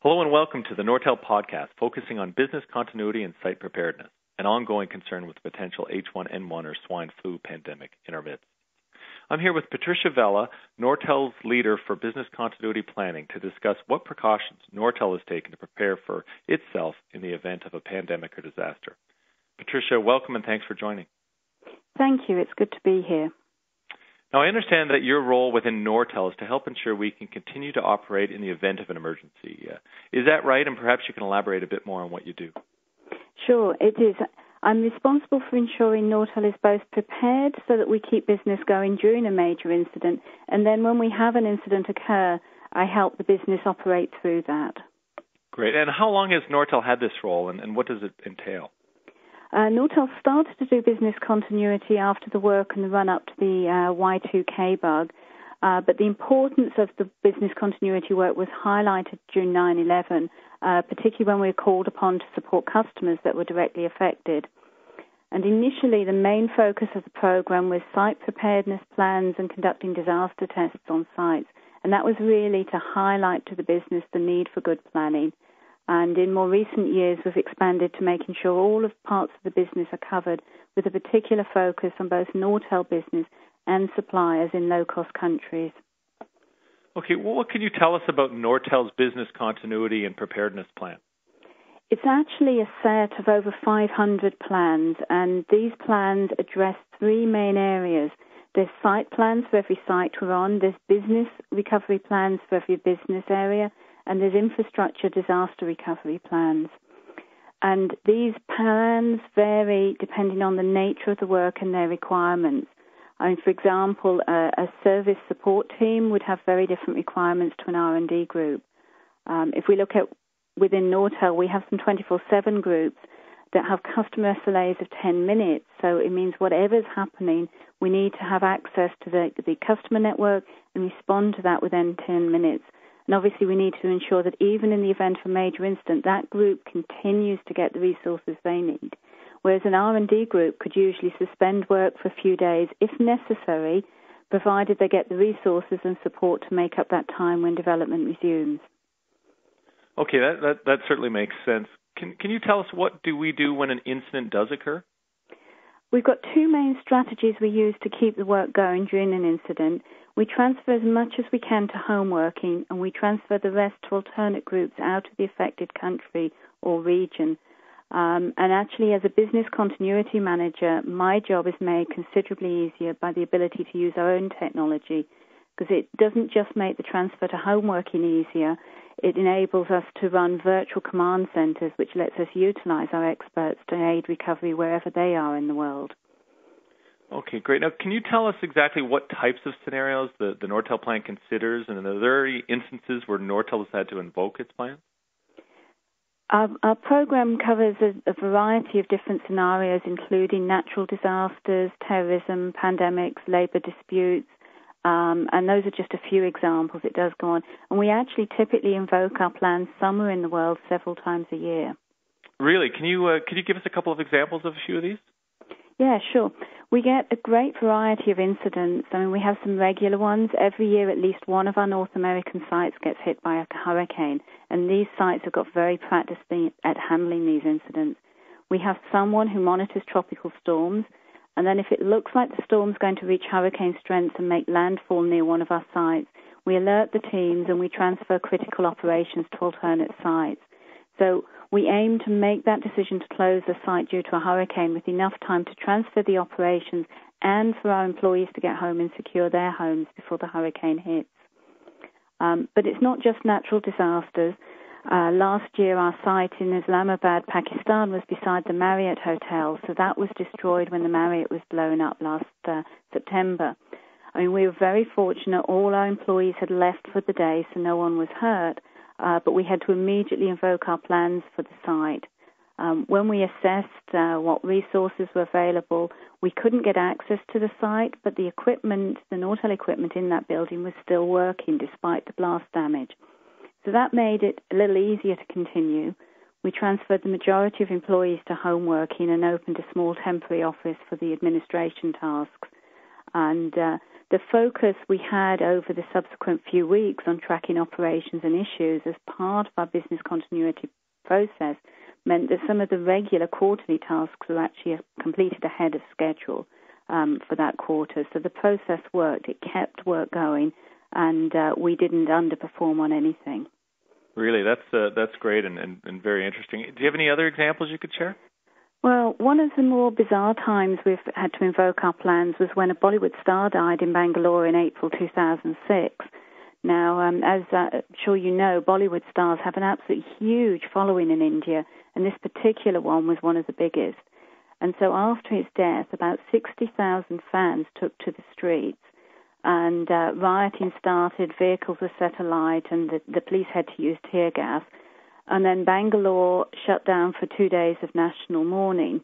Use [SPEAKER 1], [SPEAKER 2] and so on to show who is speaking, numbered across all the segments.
[SPEAKER 1] Hello and welcome to the Nortel podcast, focusing on business continuity and site preparedness, an ongoing concern with the potential H1N1 or swine flu pandemic in our midst. I'm here with Patricia Vella, Nortel's leader for business continuity planning, to discuss what precautions Nortel has taken to prepare for itself in the event of a pandemic or disaster. Patricia, welcome and thanks for joining.
[SPEAKER 2] Thank you. It's good to be here.
[SPEAKER 1] Now, I understand that your role within Nortel is to help ensure we can continue to operate in the event of an emergency. Is that right? And perhaps you can elaborate a bit more on what you do.
[SPEAKER 2] Sure, it is. I'm responsible for ensuring Nortel is both prepared so that we keep business going during a major incident, and then when we have an incident occur, I help the business operate through that.
[SPEAKER 1] Great. And how long has Nortel had this role, and what does it entail?
[SPEAKER 2] Nortel started to do business continuity after the work and the run-up to the Y2K bug, but the importance of the business continuity work was highlighted during 9/11, particularly when we were called upon to support customers that were directly affected. And initially, the main focus of the program was site preparedness plans and conducting disaster tests on sites, and that was really to highlight to the business the need for good planning. And in more recent years, we've expanded to making sure all of parts of the business are covered with a particular focus on both Nortel business and suppliers in low-cost countries.
[SPEAKER 1] Okay, well, what can you tell us about Nortel's business continuity and preparedness plan?
[SPEAKER 2] It's actually a set of over 500 plans, and these plans address three main areas. There's site plans for every site we're on, there's business recovery plans for every business area, and there's infrastructure disaster recovery plans. And these plans vary depending on the nature of the work and their requirements. I mean, for example, a service support team would have very different requirements to an R&D group. If we look at within Nortel, we have some 24/7 groups that have customer SLAs of 10 minutes. So it means whatever's happening, we need to have access to the customer network and respond to that within 10 minutes. And obviously we need to ensure that even in the event of a major incident, that group continues to get the resources they need. Whereas an R&D group could usually suspend work for a few days, if necessary, provided they get the resources and support to make up that time when development resumes.
[SPEAKER 1] Okay, that certainly makes sense. Can you tell us what do we do when an incident does occur?
[SPEAKER 2] We've got two main strategies we use to keep the work going during an incident. We transfer as much as we can to home working, and we transfer the rest to alternate groups out of the affected country or region. And actually, as a business continuity manager, my job is made considerably easier by the ability to use our own technology, because it doesn't just make the transfer to home working easier, it enables us to run virtual command centers, which lets us utilize our experts to aid recovery wherever they are in the world.
[SPEAKER 1] Okay, great. Now, can you tell us exactly what types of scenarios the Nortel plan considers, and are there any instances where Nortel has had to invoke its plan?
[SPEAKER 2] Our program covers a variety of different scenarios, including natural disasters, terrorism, pandemics, labor disputes, and those are just a few examples. It does go on. And we actually typically invoke our plans somewhere in the world several times a year. Really?
[SPEAKER 1] Can you give us a couple of examples of a few of these?
[SPEAKER 2] Yeah, sure. We get a great variety of incidents. I mean, we have some regular ones. Every year, at least one of our North American sites gets hit by a hurricane, and these sites have got very practiced at handling these incidents. We have someone who monitors tropical storms, and then if it looks like the storm's going to reach hurricane strength and make landfall near one of our sites, we alert the teams and we transfer critical operations to alternate sites. So we aim to make that decision to close the site due to a hurricane with enough time to transfer the operations and for our employees to get home and secure their homes before the hurricane hits. But it's not just natural disasters. Last year, our site in Islamabad, Pakistan, was beside the Marriott Hotel, so that was destroyed when the Marriott was blown up last September. I mean, we were very fortunate. All our employees had left for the day, so no one was hurt, but we had to immediately invoke our plans for the site. When we assessed what resources were available, we couldn't get access to the site, but the equipment, the Nortel equipment in that building was still working despite the blast damage. So that made it a little easier to continue. We transferred the majority of employees to home working and opened a small temporary office for the administration tasks. And the focus we had over the subsequent few weeks on tracking operations and issues as part of our business continuity process meant that some of the regular quarterly tasks were actually completed ahead of schedule for that quarter. So the process worked. It kept work going, and we didn't underperform on anything.
[SPEAKER 1] Really, that's great and very interesting. Do you have any other examples you could share?
[SPEAKER 2] Well, one of the more bizarre times we've had to invoke our plans was when a Bollywood star died in Bangalore in April 2006. Now, as I'm sure you know, Bollywood stars have an absolutely huge following in India, and this particular one was one of the biggest. And so after his death, about 60,000 fans took to the streets, and rioting started, vehicles were set alight, and the police had to use tear gas. And then Bangalore shut down for 2 days of national mourning.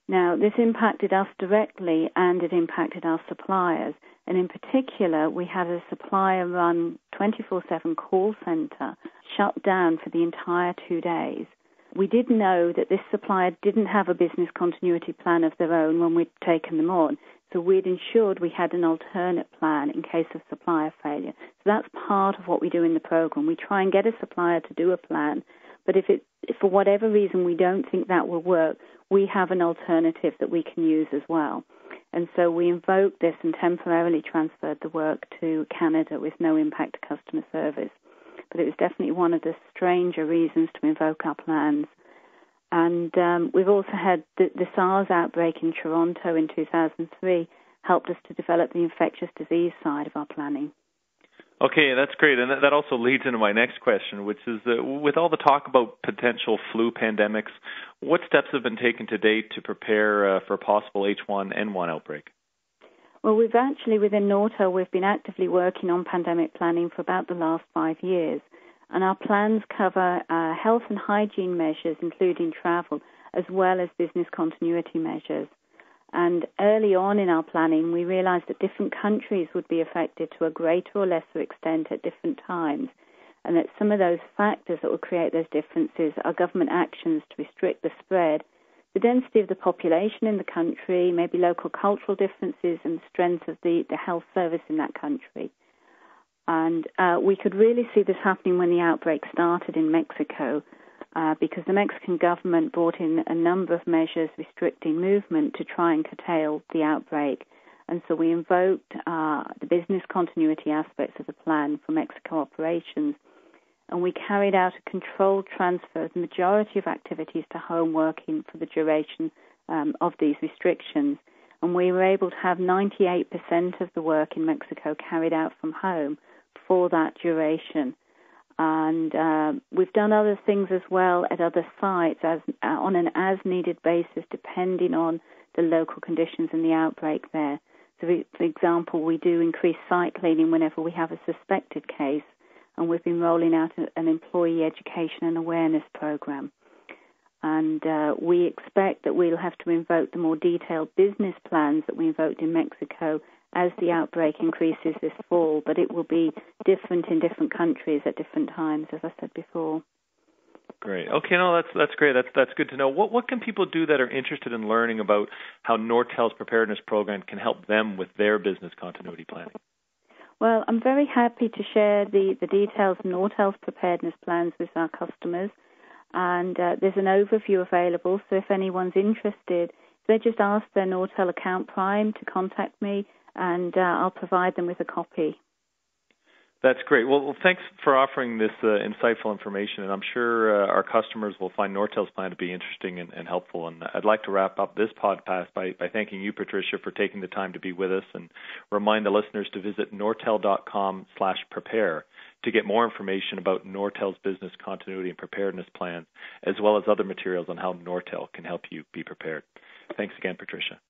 [SPEAKER 2] Now, this impacted us directly, and it impacted our suppliers. And in particular, we had a supplier-run 24/7 call center shut down for the entire 2 days. We did know that this supplier didn't have a business continuity plan of their own when we'd taken them on, so we'd ensured we had an alternate plan in case of supplier failure. So that's part of what we do in the program. We try and get a supplier to do a plan, but if for whatever reason we don't think that will work, we have an alternative that we can use as well. And so we invoked this and temporarily transferred the work to Canada with no impact to customer service. But it was definitely one of the stranger reasons to invoke our plans. And we've also had the SARS outbreak in Toronto in 2003 helped us to develop the infectious disease side of our planning.
[SPEAKER 1] Okay, that's great. And that also leads into my next question, which is with all the talk about potential flu pandemics, what steps have been taken to date to prepare for a possible H1N1 outbreak?
[SPEAKER 2] Well, we've actually, within Nortel, we've been actively working on pandemic planning for about the last 5 years. And our plans cover health and hygiene measures, including travel, as well as business continuity measures. And early on in our planning, we realized that different countries would be affected to a greater or lesser extent at different times, and that some of those factors that will create those differences are government actions to restrict the spread, the density of the population in the country, maybe local cultural differences, and the strength of the health service in that country. And we could really see this happening when the outbreak started in Mexico, because the Mexican government brought in a number of measures restricting movement to try and curtail the outbreak. And so we invoked the business continuity aspects of the plan for Mexico operations, and we carried out a controlled transfer of the majority of activities to home working for the duration of these restrictions. And we were able to have 98% of the work in Mexico carried out from home for that duration. And we've done other things as well at other sites on an as-needed basis, depending on the local conditions and the outbreak there. So, for example, we do increased site cleaning whenever we have a suspected case, and we've been rolling out an employee education and awareness program. And we expect that we'll have to invoke the more detailed business plans that we invoked in Mexico as the outbreak increases this fall, but it will be different in different countries at different times, as I said before.
[SPEAKER 1] Great. Okay, no, that's great. That's good to know. What can people do that are interested in learning about how Nortel's preparedness program can help them with their business continuity planning?
[SPEAKER 2] Well, I'm very happy to share the details of Nortel's preparedness plans with our customers, and there's an overview available, so if anyone's interested, they just ask their Nortel account Prime to contact me, and I'll provide them with a copy.
[SPEAKER 1] That's great. Well, thanks for offering this insightful information, and I'm sure our customers will find Nortel's plan to be interesting and helpful. And I'd like to wrap up this podcast by thanking you, Patricia, for taking the time to be with us, and remind the listeners to visit nortel.com/prepare to get more information about Nortel's business continuity and preparedness plans, as well as other materials on how Nortel can help you be prepared. Thanks again, Patricia.